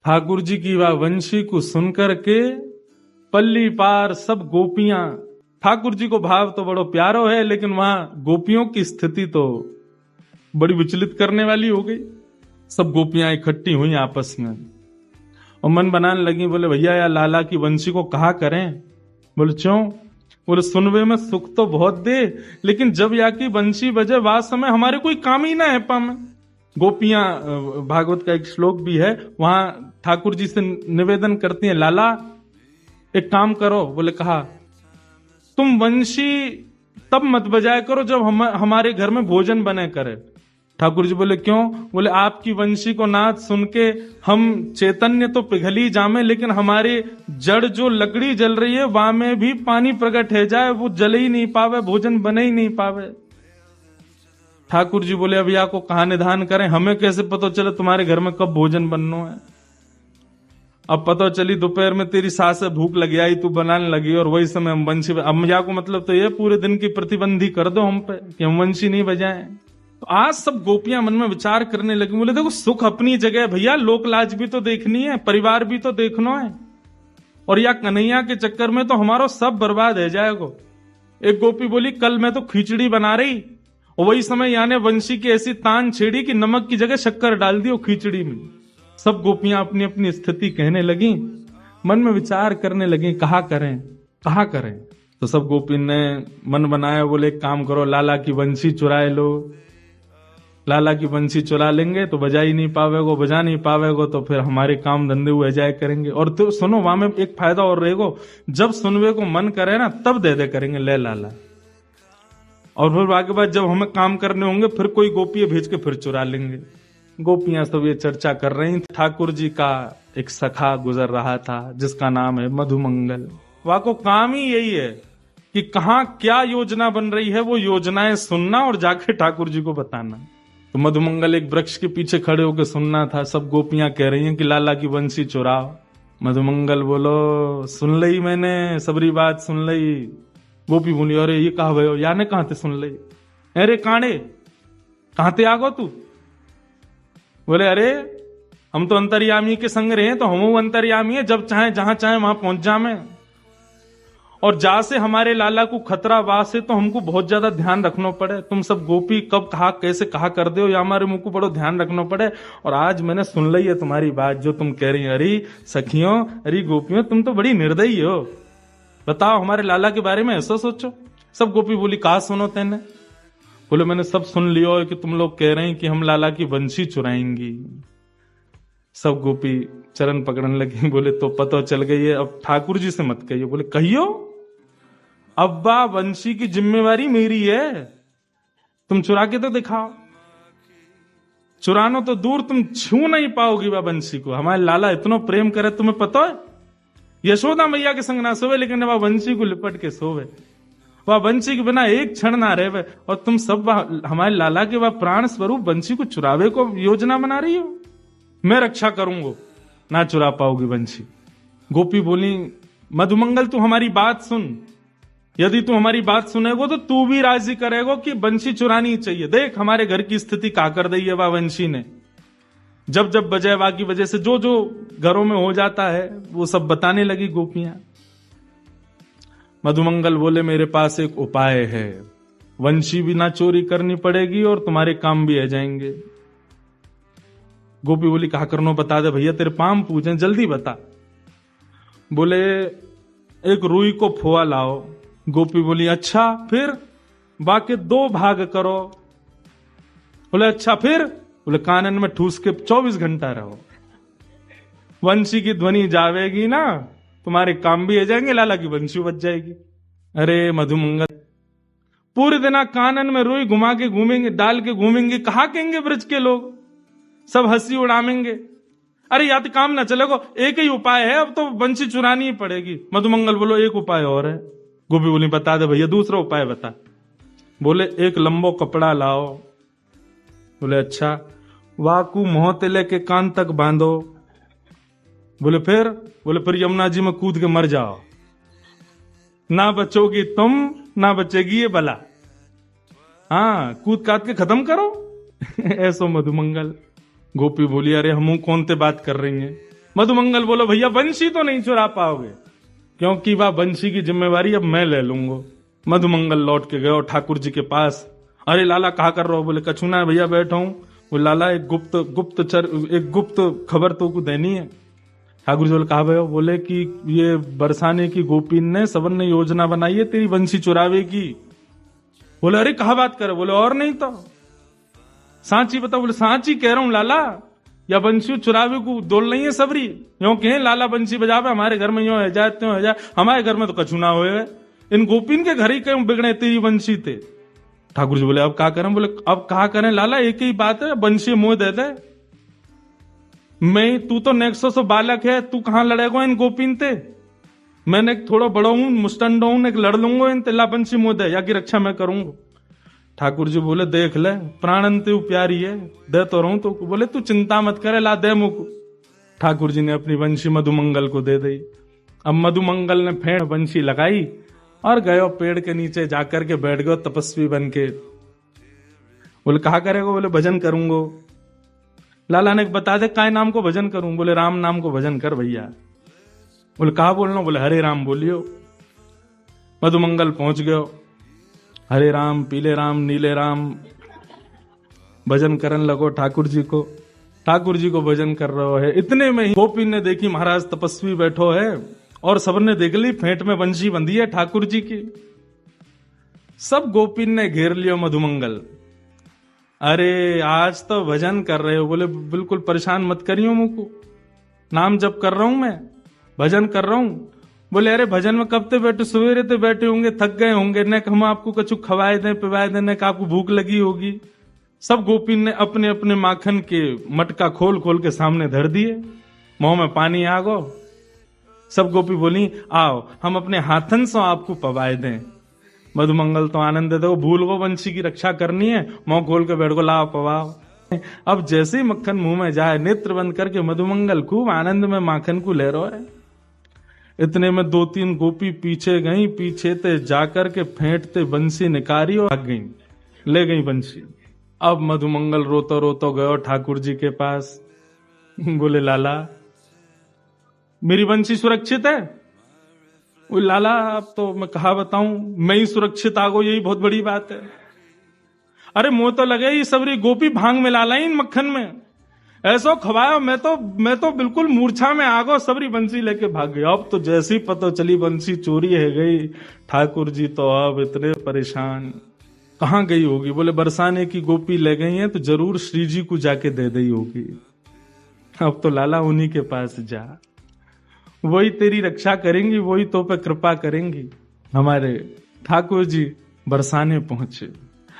ठाकुर जी की वह वंशी को सुनकर के पल्ली पार सब गोपियां, ठाकुर जी को भाव तो बड़ो प्यारो है, लेकिन वहां गोपियों की स्थिति तो बड़ी विचलित करने वाली हो गई। सब गोपियां इकट्ठी हुई आपस में और मन बनाने लगी, बोले भैया यार लाला की वंशी को कहा करें। बोले क्यों? बोले सुनवे में सुख तो बहुत दे, लेकिन जब या की वंशी बजे वास समय हमारे कोई काम ही ना है पम। गोपियां, भागवत का एक श्लोक भी है, वहां ठाकुर जी से निवेदन करती हैं, लाला एक काम करो। बोले कहा, तुम वंशी तब मत बजाया करो जब हमारे घर में भोजन बने करे। ठाकुर जी बोले क्यों? बोले आपकी वंशी को नाद सुन के हम चैतन्य तो पिघल ही जामे, लेकिन हमारी जड़ जो लकड़ी जल रही है वहां में भी पानी प्रकट है जाए, वो जल ही नहीं पावे, भोजन बने ही नहीं पावे। ठाकुर जी बोले अब या को कहा निधान करें, हमें कैसे पता चले तुम्हारे घर में कब भोजन बननो है। अब पता चली दोपहर में तेरी सास से भूख लगी आई, तू बनाने लगी और वही समय हम वंशी। अब या को मतलब तो ये पूरे दिन की प्रतिबंधी कर दो हम पे कि हम वंशी नहीं बजाएं। तो आज सब गोपियां मन में विचार करने लगी, बोले देखो सुख अपनी जगह भैया, लोक लाज भी तो देखनी है, परिवार भी तो देखना है, और या कन्हैया के चक्कर में तो हमारा सब बर्बाद है जाएगा। एक गोपी बोली कल मैं तो खिचड़ी बना रही और वही समय याने वंशी की ऐसी तान छेड़ी कि नमक की जगह शक्कर डाल दी वो खिचड़ी में। सब गोपियां अपनी अपनी स्थिति कहने लगी, मन में विचार करने लगी कहा करें कहा करें। तो सब गोपी ने मन बनाया, बोले एक काम करो, लाला की वंशी चुराए लो। लाला की वंशी चुरा लेंगे तो बजा ही नहीं पावेगो, बजा नहीं पावेगो तो फिर हमारे काम धंधे हुए जाए करेंगे। और तो सुनो वहां में एक फायदा और रहेगा, जब सुनवे को मन करे ना तब दे दे करेंगे ले लाला, और फिर आगे बाद जब हमें काम करने होंगे फिर कोई गोपी भेज के फिर चुरा लेंगे। गोपियां सब ये चर्चा कर रही। ठाकुर जी का एक सखा गुजर रहा था जिसका नाम है मधुमंगल। वह को काम ही यही है कि कहां क्या योजना बन रही है वो योजनाएं सुनना और जाके ठाकुर जी को बताना। तो मधुमंगल एक वृक्ष के पीछे खड़े होकर सुनना था। सब गोपियां कह रही हैं कि लाला की वंशी चुराओ। मधुमंगल बोलो सुन लई मैंने, सबरी बात सुन लई। गोपी बोली अरे ये कहा भयो, याने कहां ते सुन लई? अरे कांडे कहां ते आगो तू? बोले अरे हम तो अंतर्यामी के संग रहे, तो हम अंतर्यामी है, जब चाहे जहां चाहे वहां पहुंच जामे, और जा से हमारे लाला को खतरा वास है तो हमको बहुत ज्यादा ध्यान रखना पड़े। तुम सब गोपी कब कहा कैसे कहा कर दे हो, या हमारे मुंह को बड़ो ध्यान रखना पड़े। और आज मैंने सुन ली है तुम्हारी बात जो तुम कह रही हो। अरे सखियों, अरे गोपियों, तुम तो बड़ी निर्दयी हो, बताओ हमारे लाला के बारे में ऐसा सोचो। सब गोपी बोली कहा सुनो तेने? बोले मैंने सब सुन लियो कि तुम लोग कह रहे हैं कि हम लाला की वंशी चुराएंगी। सब गोपी चरण पकड़ने लगी, बोले तो पता चल गई है, अब ठाकुर जी से मत कहियो। बोले कहियो, अब्बा वंशी की जिम्मेवारी मेरी है, तुम चुरा के तो दिखाओ। चुरानो तो दूर, तुम छू नहीं पाओगी वह वंशी को। हमारे लाला इतना प्रेम करे, तुम्हें पता है यशोदा मैया के संग ना सोवे, लेकिन वह वंशी को लिपट के सोवे, वह वंशी के बिना एक क्षण ना रहे। और तुम सब हमारे लाला के वह प्राण स्वरूप वंशी को चुरावे को योजना बना रही हो। मैं रक्षा करूंगा, ना चुरा पाओगी वंशी। गोपी बोली मधुमंगल तू हमारी बात सुन, यदि तू हमारी बात सुनेगो तो तू भी राजी करेगो कि वंशी चुरानी चाहिए। देख हमारे घर की स्थिति का कर दी है वह वंशी ने, जब जब बजैवा की वजह से जो जो घरों में हो जाता है वो सब बताने लगी गोपियां। मधुमंगल बोले मेरे पास एक उपाय है, वंशी भी ना चोरी करनी पड़ेगी और तुम्हारे काम भी आ जाएंगे। गोपी बोली कहा करनो बता दे भैया, तेरे पाम पूछे जल्दी बता। बोले एक रुई को फोआ लाओ। गोपी बोली अच्छा फिर? बाकी 2 भाग करो। बोले अच्छा फिर? बोले कानन में ठूस के 24 घंटा रहो, वंशी की ध्वनि जावेगी ना, तुम्हारे काम भी आ जाएंगे, लाला की वंशी बच जाएगी। अरे मधुमंगल पूरे दिन कानन में रुई घुमा के घूमेंगे, डाल के घूमेंगे, कहा कहेंगे ब्रज के लोग, सब हंसी उड़ामेंगे। अरे या तो काम ना चलेगा, एक ही उपाय है, अब तो वंशी चुरानी ही पड़ेगी। मधुमंगल बोलो एक उपाय और है। गोपी बोली बता दे भैया, दूसरा उपाय बता। बोले एक लंबो कपड़ा लाओ। बोले अच्छा, वाकू मुंह ते लेके कान तक बांधो। बोले फिर? बोले फिर यमुना जी में कूद के मर जाओ, ना बचोगी तुम ना बचेगी ये बला। हाँ कूद काट के खत्म करो। ऐसो मधुमंगल। गोपी बोली अरे हम कौन ते बात कर रही हैं, मधुमंगल बोलो भैया बंशी तो नहीं चुरा पाओगे, क्योंकि वह बंशी की जिम्मेवारी अब मैं ले लूंगा। मधुमंगल लौट के गए और ठाकुर जी के पास। अरे लाला कहा कर रहे हो? बोले कछु ना भैया बैठा हूं। वो लाला एक गुप्त खबर तो को देनी है। ठाकुर जी बोले कहा भयो? बोले कि ये बरसाने की गोपीन ने सबन ने योजना बनाई है तेरी बंशी चुरावे की। बोले अरे कहा बात करे? बोले और नहीं तो सांची बताओ। बोले सांची कह रहा हूं लाला, या बंशी चुरावे को दोल नहीं है सबरी। यो कहे लाला बंशी बजावे हमारे घर में यो है जाए त्यों है जाए, हमारे घर में तो कछु ना होए, इन गोपीन के घर ही क्यों बिगड़े तेरी बंशी थे। ठाकुर जी बोले अब क्या करें? बोले अब कहा करें लाला, एक ही बात है, बंशी मुंह दे दे। मैं तू तो नेक्सो सो बालक है, तू कहां लड़ेगा इन गोपीन ते? मैंने थोड़ा बड़ा हूं, मुस्टंड हूं, एक लड़ लूंगा इन तेला बंशी मुंह दे, या की रक्षा मैं करूंगा। ठाकुर जी बोले देख ले, प्राणन ते प्यारी है, दे तो रहूं तो। बोले तू चिंता मत करे, ला दे मुख। ठाकुर जी ने अपनी बंशी मधुमंगल को दे दी। अब मधुमंगल ने फेंट बंशी लगाई और गयो पेड़ के नीचे जाकर के बैठ गयो तपस्वी बन के। बोले कहा करेगा? बोले भजन करूंगो। लाला ने बता दे काय नाम को भजन करूं? बोले राम नाम को भजन कर भैया। बोले कहा बोलना? बोले हरे राम बोलियो। मधुमंगल पहुंच गयो, हरे राम पीले राम नीले राम भजन करन लगो ठाकुर जी को। ठाकुर जी को भजन कर रहा है। इतने में ही गोपी ने देखी महाराज तपस्वी बैठो है और सबने देख ली फेंट में बंशी बंधी है ठाकुर जी की। सब गोपीन ने घेर लियो मधुमंगल। अरे आज तो भजन कर रहे हो? बोले बिल्कुल परेशान मत करियो मुझको, नाम जप कर रहा हूं मैं, भजन कर रहा हूं। बोले अरे भजन में कब ते बैठे? सवेरे ते बैठे होंगे, थक गए होंगे, न हम आपको कछु खवाए दें पिवाए दें, न आपको भूख लगी होगी। सब गोपीन ने अपने अपने माखन के मटका खोल खोल के सामने धर दिए, मुंह में पानी आ गो। सब गोपी बोली आओ हम अपने हाथन से आपको पवाए दें। मधुमंगल तो आनंद दे, भूल गो बंशी की रक्षा करनी है, मुंह खोल के बैठ गो, लाओ पवाओ। अब जैसे ही मक्खन मुंह में जाए, नेत्र बंद करके मधुमंगल खूब आनंद में माखन को ले रहा है। इतने में 2-3 गोपी पीछे गई, पीछे ते जाकर के फेंटते बंसी निकारी और भाग गई, ले गई बंसी। अब मधुमंगल रोतो रोतो गयो ठाकुर जी के पास। बोले लाला मेरी बंसी सुरक्षित है? वो लाला अब तो मैं कहा बताऊं, मैं ही सुरक्षित आ गो, यही बहुत बड़ी बात है। अरे मुंह तो लगे ही सबरी गोपी भांग में लाला इन मक्खन में, ऐसा खवाया मैं तो बिल्कुल मूर्छा में आ गो, सबरी बंसी लेके भाग गया। अब तो जैसी पता चली बंसी चोरी है गई, ठाकुर जी तो अब इतने परेशान, कहां गई होगी? बोले बरसाने की गोपी ले गई है तो जरूर श्री जी को जाके दे दी होगी। अब तो लाला उन्हीं के पास जा, वही तेरी रक्षा करेंगी, वही तो पे कृपा करेंगी। हमारे ठाकुर जी बरसाने पहुंचे।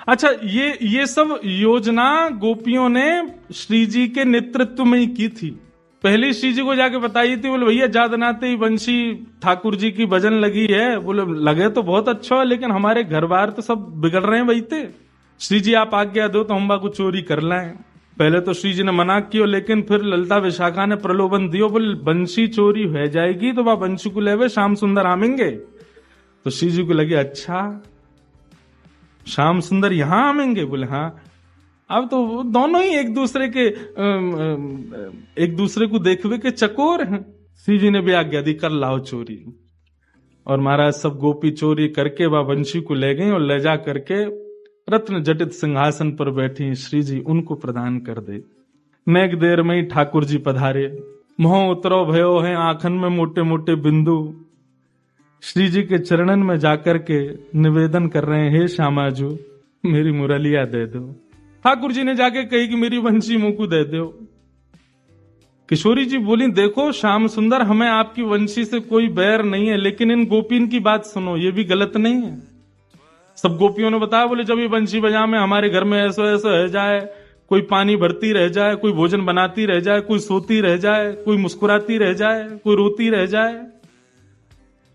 अच्छा ये सब योजना गोपियों ने श्री जी के नेतृत्व में ही की थी। पहले श्री जी को जाके बताई थी, बोले भैया जादनाते ही बंशी ठाकुर जी की भजन लगी है। बोले लगे तो बहुत अच्छा है, लेकिन हमारे घर बार तो सब बिगड़ रहे हैं बैठे, श्री जी आप आज्ञा दो तो हम बाको चोरी कर लाएं। पहले तो श्री जी ने मना किया, लेकिन फिर ललिता विशाखा ने प्रलोभन दियो, बोले बंशी चोरी हो जाएगी तो वह बंशी को लेवे श्याम सुंदर आमेंगे। तो श्री जी को लगे अच्छा श्याम सुंदर यहां आमेंगे? बोले हाँ। अब तो दोनों ही एक दूसरे को देखवे के चकोर हैं। श्री जी ने भी आज्ञा दी कर लाओ चोरी। और महाराज सब गोपी चोरी करके वह वंशी को ले गई और ले जा करके रत्न जटित सिंहासन पर बैठी श्री जी उनको प्रदान कर दे। नेक देर में ही ठाकुर जी पधारे, मोह उतरो भयो है आंखन में मोटे मोटे बिंदु। श्री जी के चरणन में जाकर के निवेदन कर रहे हैं, हे श्यामाजू मेरी मुरलिया दे दो। ठाकुर जी ने जाके कही कि मेरी वंशी मुंह दे दो। किशोरी जी बोली देखो श्याम सुंदर, हमें आपकी वंशी से कोई बैर नहीं है, लेकिन इन गोपीन की बात सुनो, ये भी गलत नहीं है। सब गोपियों ने बताया, बोले जब ये बंशी बजा में हमारे घर में ऐसा ऐसा रह जाए, कोई पानी भरती रह जाए, कोई भोजन बनाती रह जाए, कोई सोती रह जाए, कोई मुस्कुराती रह जाए, कोई रोती रह जाए,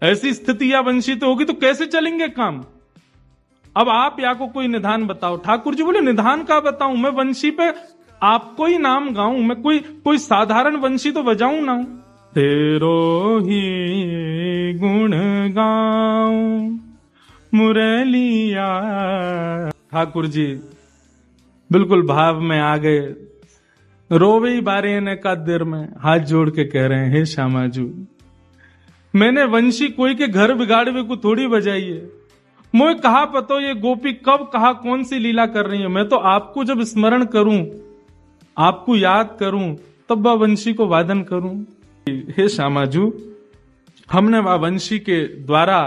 ऐसी स्थिति या वंशी तो होगी तो कैसे चलेंगे काम? अब आप या को कोई निधान बताओ। ठाकुर जी बोले निधान का बताऊं, मैं वंशी पे आपको ही नाम गाऊं, मैं कोई साधारण वंशी तो बजाऊं ना। तेरो ही गुण गाऊं मुरलिया। ठाकुर जी बिल्कुल भाव में आ गए रोवे ही बारे ने का देर में हाथ जोड़ के कह रहे हैं, हे श्यामाजू, मैंने वंशी कोई के घर बिगाड़वे को थोड़ी बजाई है। मोए कहा पतो ये गोपी कब कहा कौन सी लीला कर रही है। मैं तो आपको जब स्मरण करूं, आपको याद करूं, तब वह वंशी को वादन करूं। हे श्यामाजू, हमने वह वंशी के द्वारा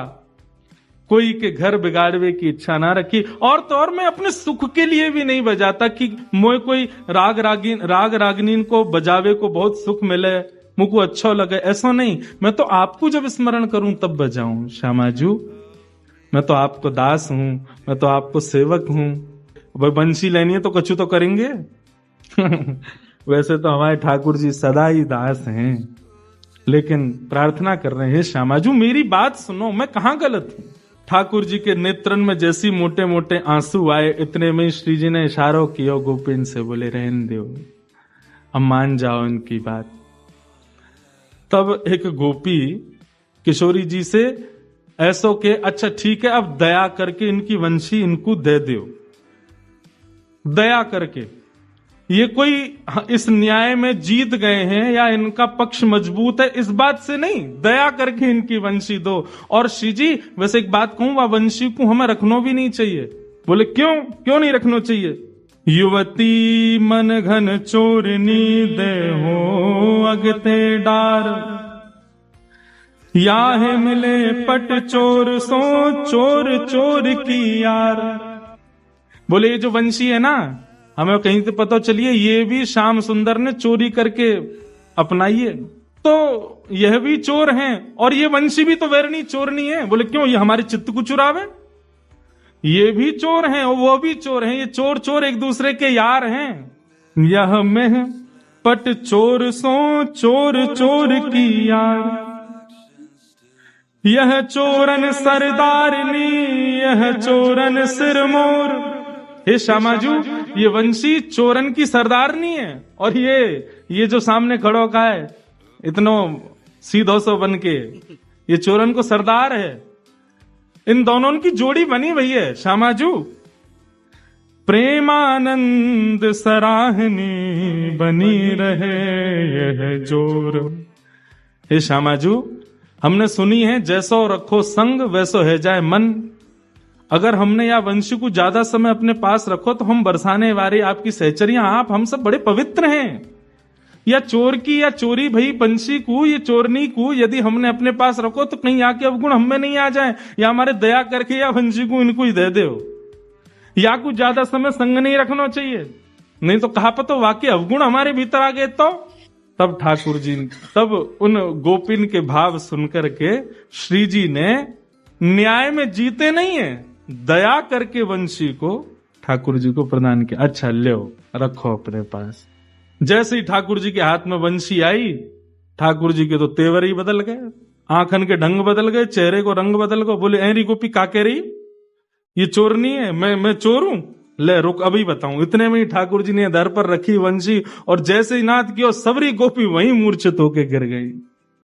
कोई के घर बिगाड़वे की इच्छा ना रखी, और तो और मैं अपने सुख के लिए भी नहीं बजाता कि मोए कोई राग रागनीन को बजावे को बहुत सुख मिले, मुझको अच्छा लगे, ऐसा नहीं। मैं तो आपको जब स्मरण करूं तब बजाऊं। श्यामाजू, मैं तो आपको दास हूं, मैं तो आपको सेवक हूं। भाई बंसी लेनी है तो कछु तो करेंगे। वैसे तो हमारे ठाकुर जी सदा ही दास हैं, लेकिन प्रार्थना कर रहे हैं, श्यामाजू मेरी बात सुनो, मैं कहां गलत हूं। ठाकुर जी के नेत्रन में जैसी मोटे मोटे आंसू आए, इतने में श्री जी ने इशारा किया गोपिन से, बोले रहन दो, अब मान जाओ इनकी बात। तब एक गोपी किशोरी जी से ऐसो के, अच्छा ठीक है, अब दया करके इनकी वंशी इनको दे दो, दया करके। ये कोई इस न्याय में जीत गए हैं या इनका पक्ष मजबूत है, इस बात से नहीं, दया करके इनकी वंशी दो। और श्री जी वैसे एक बात कहूं, वह वंशी को हमें रखना भी नहीं चाहिए। बोले क्यों नहीं रखना चाहिए। युवती मन घन चोरनी दे हो अगते डार, याहे मिले पट चोर सो चोर चोर की यार। बोले ये जो वंशी है ना, हमें कहीं से पता चलिए ये भी श्याम सुंदर ने चोरी करके अपनाई है, तो यह भी चोर हैं और ये वंशी भी तो वैरणी चोरनी है। बोले क्यों, ये हमारे चित्त को चुरावे, ये भी चोर हैं और वो भी चोर हैं, ये चोर चोर एक दूसरे के यार हैं। यह में पट चोर सो चोर चोर की यार, यह चोरन सरदारनी यह चोरन सिरमोर। हे श्यामाजू, ये वंशी चोरन की सरदारनी है और ये जो सामने खड़ो का है इतनो सीधो सो बन के, ये चोरन को सरदार है। इन दोनों की जोड़ी बनी हुई है श्यामाजू। प्रेमानंद सराहनी बनी रहे यह जोर। हे श्यामाजू, हमने सुनी है जैसो रखो संग वैसो है जाए मन। अगर हमने या वंशी को ज्यादा समय अपने पास रखो तो हम बरसाने वाले आपकी सहचरियां, आप हम सब बड़े पवित्र हैं। या चोर की या चोरी भई वंशी को, ये चोरनी को यदि हमने अपने पास रखो तो कहीं आके अवगुण हमें नहीं आ जाए, या हमारे दया करके या वंशी को इनको ही दे दो। या कुछ ज्यादा समय संग नहीं रखना चाहिए, नहीं तो कहा पतो वाकई अवगुण हमारे भीतर आ गए तो। तब ठाकुर जी, तब उन गोपिन के भाव सुनकर के श्री जी ने न्याय में जीते नहीं है, दया करके वंशी को ठाकुर जी को प्रदान किया। अच्छा लो रखो अपने पास। जैसे ही ठाकुर जी के हाथ में वंशी आई, ठाकुर जी के तो तेवर ही बदल गए, आंखन के ढंग बदल गए, चेहरे को रंग बदल गए। बोले ऐरी गोपी का कह रही, ये चोरनी है, मैं चोर हूं, ले रुक अभी बताऊं। इतने में ही ठाकुर जी ने दर पर रखी वंशी और जैसे ही नाद किया सबरी गोपी वहीं मूर्छित होके गिर गई।